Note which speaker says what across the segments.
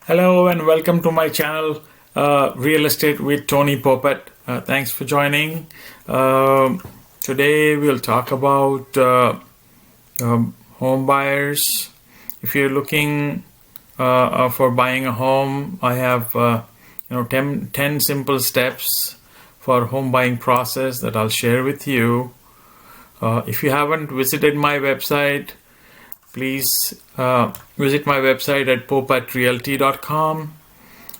Speaker 1: Hello and welcome to my channel, Real Estate with Tony Popat. Thanks for joining. Today we'll talk about home buyers. If you're looking for buying a home, I have 10 simple steps for home buying process that I'll share with you. If you haven't visited my website, please visit my website at popatrealty.com,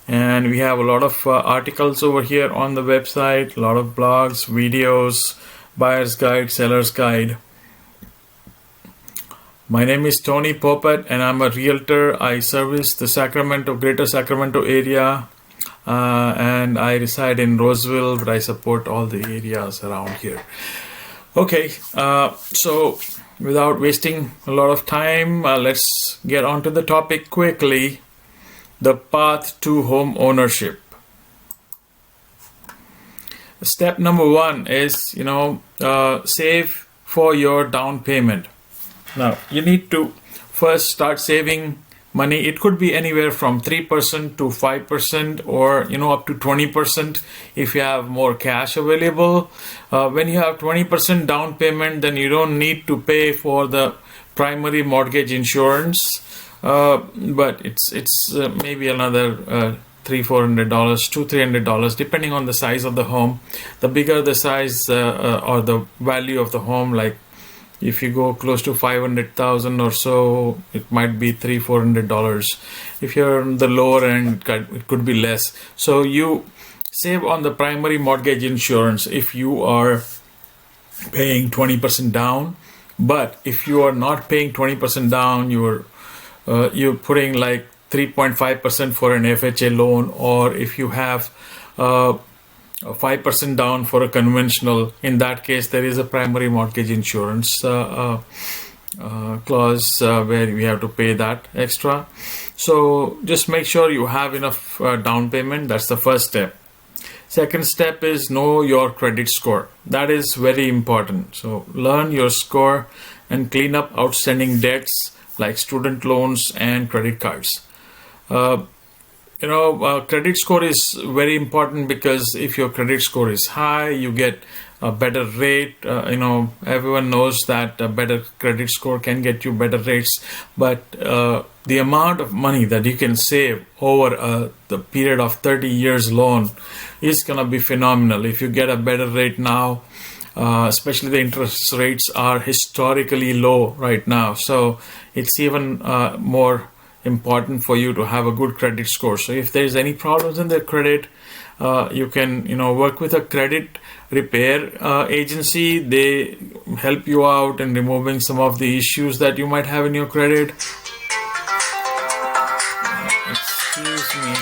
Speaker 1: and we have a lot of articles over here on the website, a lot of blogs, videos, buyer's guide, seller's guide. My name is Tony Popat and I'm a realtor. I service the Greater Sacramento area, and I reside in Roseville, but I support all the areas around here. Okay, so without wasting a lot of time, let's get on to the topic quickly. The path to home ownership. Step number one is, save for your down payment. Now, you need to first start saving money. It could be anywhere from 3% to 5% or up to 20% if you have more cash available. When you have 20% down payment, then you don't need to pay for the primary mortgage insurance, but it's maybe another $300-400, $200-300 depending on the size of the home. The bigger the size or the value of the home, like if you go close to 500,000 or so, it might be $300-400. If you're on the lower end, it could be less. So you save on the primary mortgage insurance if you are paying 20% down. But if you are not paying 20% down, you're putting like 3.5% for an FHA loan, or if you have 5% down for a conventional, in that case there is a primary mortgage insurance clause where we have to pay that extra. So just make sure you have enough down payment. That's the first step. Second step is know your credit score. That is very important. So learn your score and clean up outstanding debts like student loans and credit cards. Credit score is very important because if your credit score is high, you get a better rate. Everyone knows that a better credit score can get you better rates, but the amount of money that you can save over the period of 30 years loan is going to be phenomenal. If you get a better rate now, especially the interest rates are historically low right now, so it's even more important for you to have a good credit score. So if there's any problems in the credit, you can work with a credit repair agency. They help you out in removing some of the issues that you might have in your credit. Excuse me.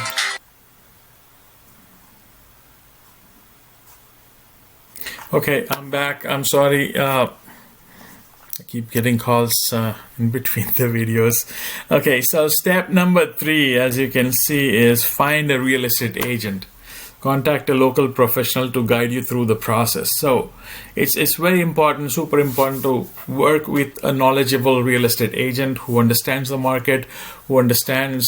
Speaker 1: Okay, I'm back. I'm sorry. I keep getting calls in between the videos. Okay, so step number 3, as you can see, is find a real estate agent. Contact a local professional to guide you through the process. So it's very important, super important to work with a knowledgeable real estate agent who understands the market, who understands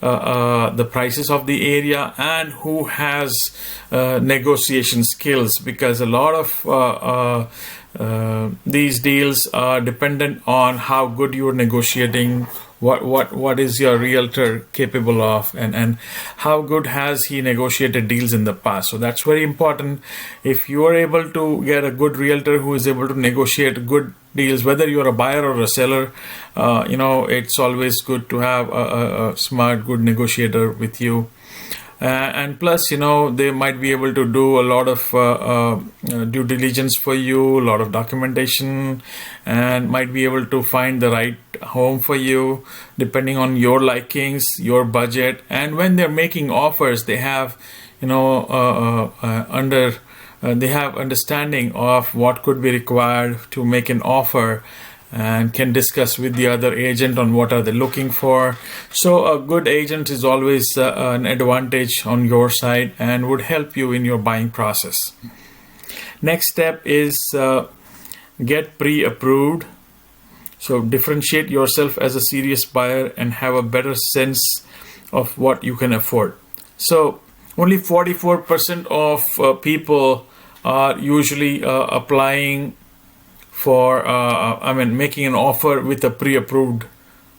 Speaker 1: the prices of the area, and who has negotiation skills, because a lot of these deals are dependent on how good you're negotiating, what is your realtor capable of, and how good has he negotiated deals in the past. So that's very important. If you are able to get a good realtor who is able to negotiate good deals, whether you're a buyer or a seller, it's always good to have a smart, good negotiator with you. And plus, they might be able to do a lot of due diligence for you, a lot of documentation, and might be able to find the right home for you depending on your likings, your budget. And when they're making offers, they have, they have understanding of what could be required to make an offer, and can discuss with the other agent on what are they looking for. So a good agent is always an advantage on your side and would help you in your buying process. Next step is get pre-approved. So differentiate yourself as a serious buyer and have a better sense of what you can afford. So only 44% of people are usually applying for, making an offer with a pre-approved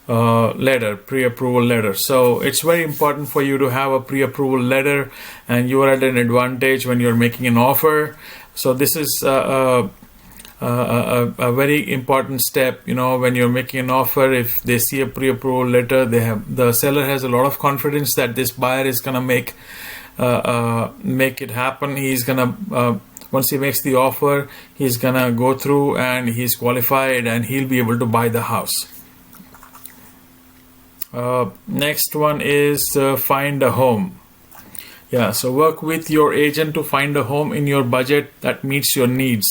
Speaker 1: pre-approval letter. So it's very important for you to have a pre-approval letter, and you are at an advantage when you're making an offer. So this is a very important step. When you're making an offer, if they see a pre-approval letter, the seller has a lot of confidence that this buyer is gonna make it happen. He's gonna once he makes the offer, he's gonna go through and he's qualified and he'll be able to buy the house. Next one is find a home. So work with your agent to find a home in your budget that meets your needs.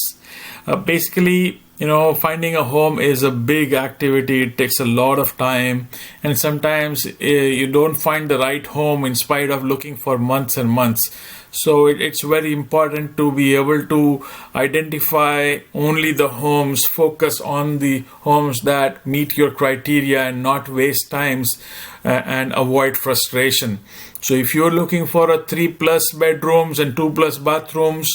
Speaker 1: Basically, finding a home is a big activity. It takes a lot of time, and sometimes you don't find the right home in spite of looking for months and months. So it's very important to be able to identify only the homes, focus on the homes that meet your criteria and not waste times and avoid frustration. So if you're looking for a 3+ bedrooms and 2+ bathrooms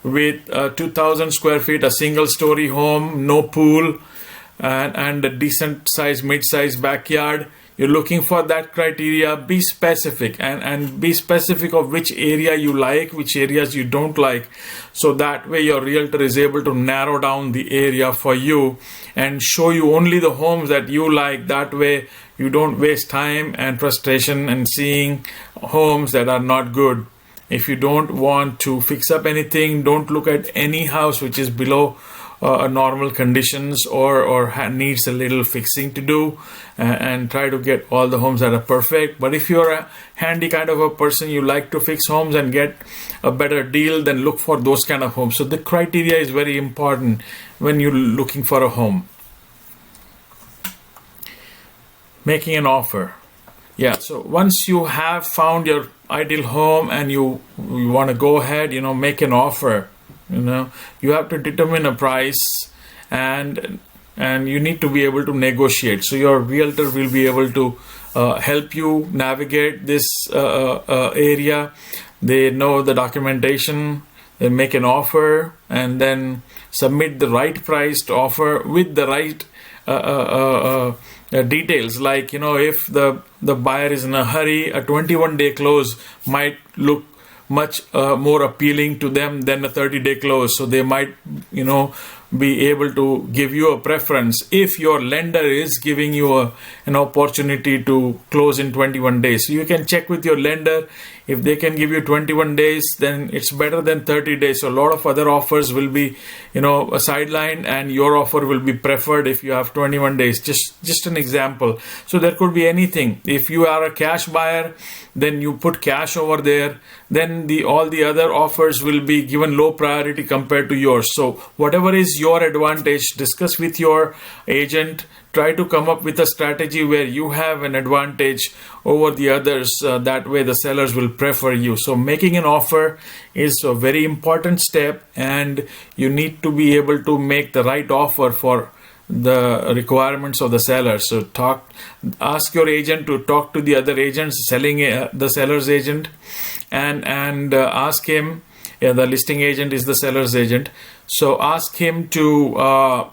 Speaker 1: with 2,000 square feet, a single story home, no pool, and a decent size, mid-size backyard, you're looking for that criteria, be specific and be specific of which area you like, which areas you don't like. So that way your realtor is able to narrow down the area for you and show you only the homes that you like. That way you don't waste time and frustration and seeing homes that are not good. If you don't want to fix up anything, don't look at any house which is below normal conditions or needs a little fixing to do, and try to get all the homes that are perfect. But if you're a handy kind of a person, you like to fix homes and get a better deal, then look for those kind of homes. So the criteria is very important when you're looking for a home. Making an offer. So once you have found your ideal home and you want to go ahead, make an offer. You have to determine a price, and you need to be able to negotiate. So your realtor will be able to help you navigate this area. They know the documentation. They make an offer and then submit the right price to offer with the right details. Like if the buyer is in a hurry, a 21-day close might look much more appealing to them than a 30-day close. So they might, be able to give you a preference if your lender is giving you an opportunity to close in 21 days. So you can check with your lender. If they can give you 21 days, then it's better than 30 days. So a lot of other offers will be, a sideline, and your offer will be preferred if you have 21 days. Just an example. So there could be anything. If you are a cash buyer, then you put cash over there. Then all the other offers will be given low priority compared to yours. So whatever is your advantage, discuss with your agent. Try to come up with a strategy where you have an advantage over the others. That way the sellers will prefer you. So making an offer is a very important step, and you need to be able to make the right offer for the requirements of the seller. So ask your agent to talk to the other agents, the seller's agent, and ask him. The listing agent is the seller's agent. So ask him to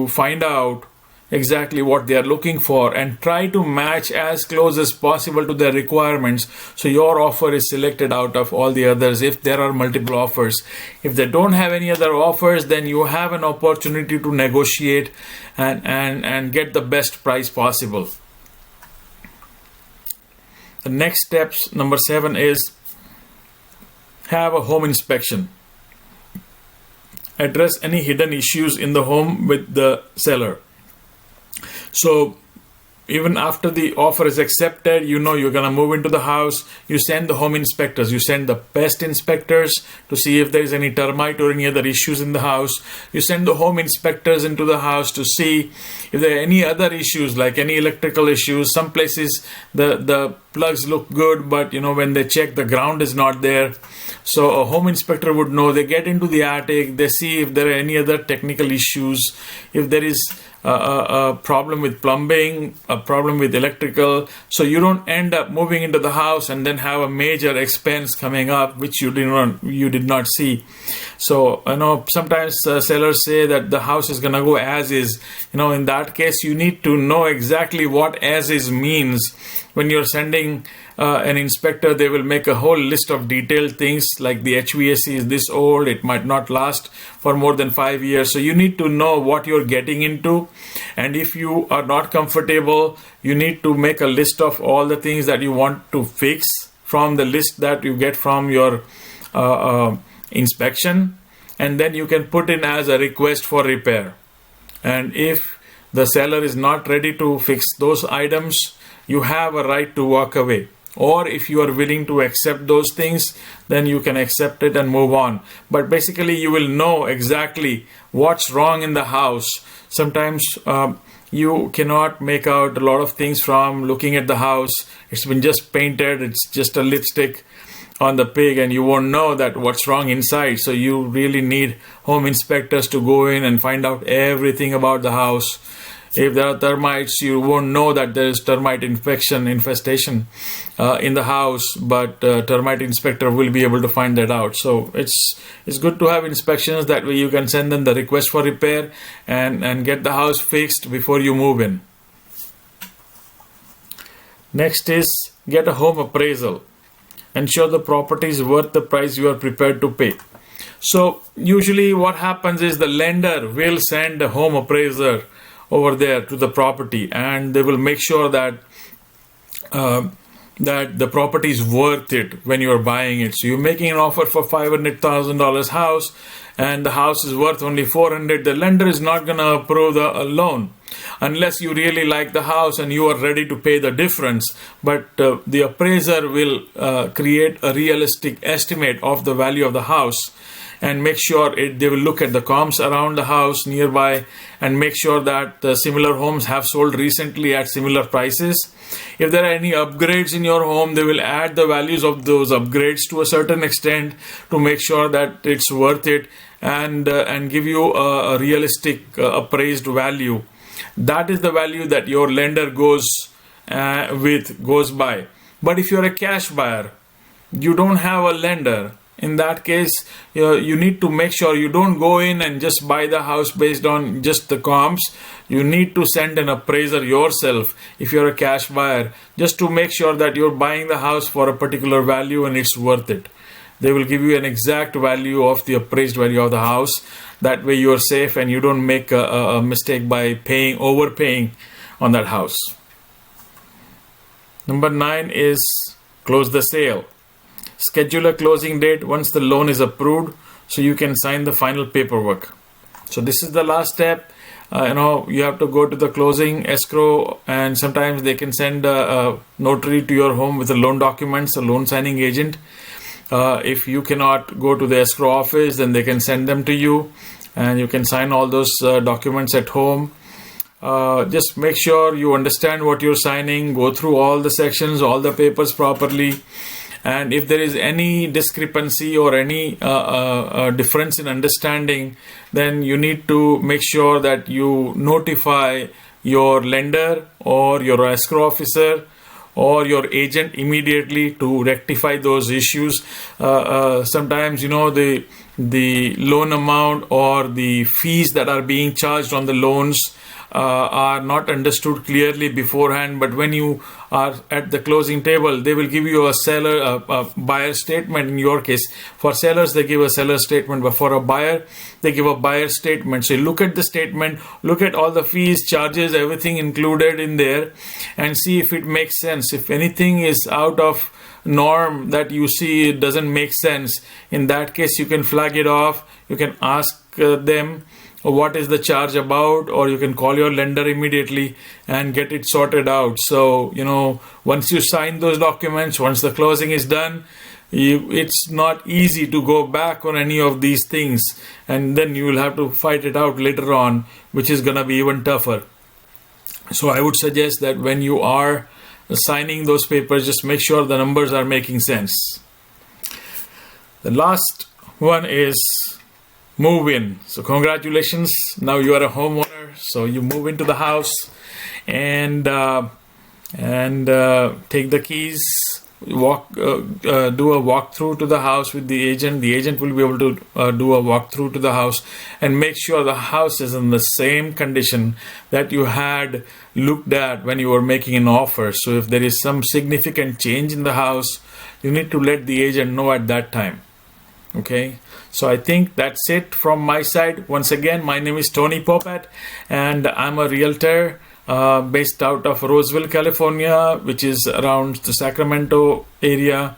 Speaker 1: find out exactly what they are looking for and try to match as close as possible to their requirements, so your offer is selected out of all the others if there are multiple offers. If they don't have any other offers, then you have an opportunity to negotiate and get the best price possible. The next steps, number 7, is have a home inspection. Address any hidden issues in the home with the seller. So even after the offer is accepted, you're going to move into the house. You send the home inspectors. You send the pest inspectors to see if there is any termite or any other issues in the house. You send the home inspectors into the house to see if there are any other issues, like any electrical issues. Some places the plugs look good, but when they check, the ground is not there. So a home inspector would know. They get into the attic. They see if there are any other technical issues. If there is a problem with plumbing, a problem with electrical, so you don't end up moving into the house and then have a major expense coming up which you did not see. So sometimes sellers say that the house is going to go as is. In that case, you need to know exactly what as is means. When you're sending an inspector, they will make a whole list of detailed things like the HVAC is this old, it might not last for more than 5 years. So you need to know what you're getting into, and if you are not comfortable, you need to make a list of all the things that you want to fix from the list that you get from your inspection, and then you can put in as a request for repair. And if the seller is not ready to fix those items, you have a right to walk away. Or if you are willing to accept those things, then you can accept it and move on. But basically, you will know exactly what's wrong in the house. Sometimes you cannot make out a lot of things from looking at the house. It's been just painted, it's just a lipstick on the pig, and you won't know that what's wrong inside. So you really need home inspectors to go in and find out everything about the house. If there are termites, you won't know that there is termite infestation in the house, but termite inspector will be able to find that out. So it's good to have inspections. That way you can send them the request for repair and get the house fixed before you move in. Next is get a home appraisal. Ensure the property is worth the price you are prepared to pay. So usually what happens is the lender will send a home appraiser over there to the property, and they will make sure that that the property is worth it when you are buying it. So you're making an offer for $500,000 house, and the house is worth only $400,000. The lender is not going to approve the loan unless you really like the house and you are ready to pay the difference. But the appraiser will create a realistic estimate of the value of the house, and make sure they will look at the comps around the house nearby and make sure that the similar homes have sold recently at similar prices. If there are any upgrades in your home, they will add the values of those upgrades to a certain extent to make sure that it's worth it, and give you a realistic appraised value. That is the value that your lender goes by. But if you're a cash buyer, you don't have a lender. In that case, you need to make sure you don't go in and just buy the house based on just the comps. You need to send an appraiser yourself if you're a cash buyer, just to make sure that you're buying the house for a particular value and it's worth it. They will give you an exact value of the appraised value of the house. That way you're safe and you don't make a mistake by overpaying on that house. Number 9 is close the sale. Schedule a closing date once the loan is approved so you can sign the final paperwork. So this is the last step. You have to go to the closing escrow, and sometimes they can send a notary to your home with the loan documents, a loan signing agent. If you cannot go to the escrow office, then they can send them to you and you can sign all those documents at home. Just make sure you understand what you're signing, go through all the sections, all the papers properly. And if there is any discrepancy or any difference in understanding, then you need to make sure that you notify your lender or your escrow officer or your agent immediately to rectify those issues. Sometimes, the loan amount or the fees that are being charged on the loans are not understood clearly beforehand, but when you are at the closing table, they will give you a buyer statement. In your case, for sellers, they give a seller statement, but for a buyer, they give a buyer statement. So you look at the statement, look at all the fees, charges, everything included in there, and see if it makes sense. If anything is out of norm that you see it doesn't make sense, in that case, you can flag it off. You can ask them what is the charge about, or you can call your lender immediately and get it sorted out. So, once you sign those documents, once the closing is done, it's not easy to go back on any of these things, and then you will have to fight it out later on, which is going to be even tougher. So I would suggest that when you are signing those papers, just make sure the numbers are making sense. The last one is move in. So congratulations, now you are a homeowner. So you move into the house and take the keys, do a walkthrough to the house with the agent. The agent will be able to do a walkthrough to the house and make sure the house is in the same condition that you had looked at when you were making an offer. So if there is some significant change in the house, you need to let the agent know at that time. Okay, so I think that's it from my side. Once again, my name is Tony Popat, and I'm a realtor based out of Roseville, California, which is around the Sacramento area.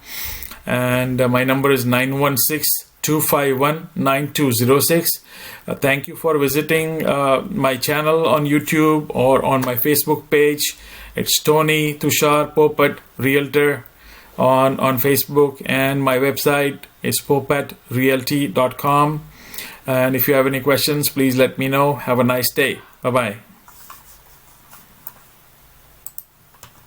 Speaker 1: And my number is 916-251-9206. Thank you for visiting my channel on YouTube or on my Facebook page. It's Tony Tushar Popat Realtor on Facebook, and my website is popatrealty.com. And if you have any questions, please let me know. Have a nice day. Bye-bye.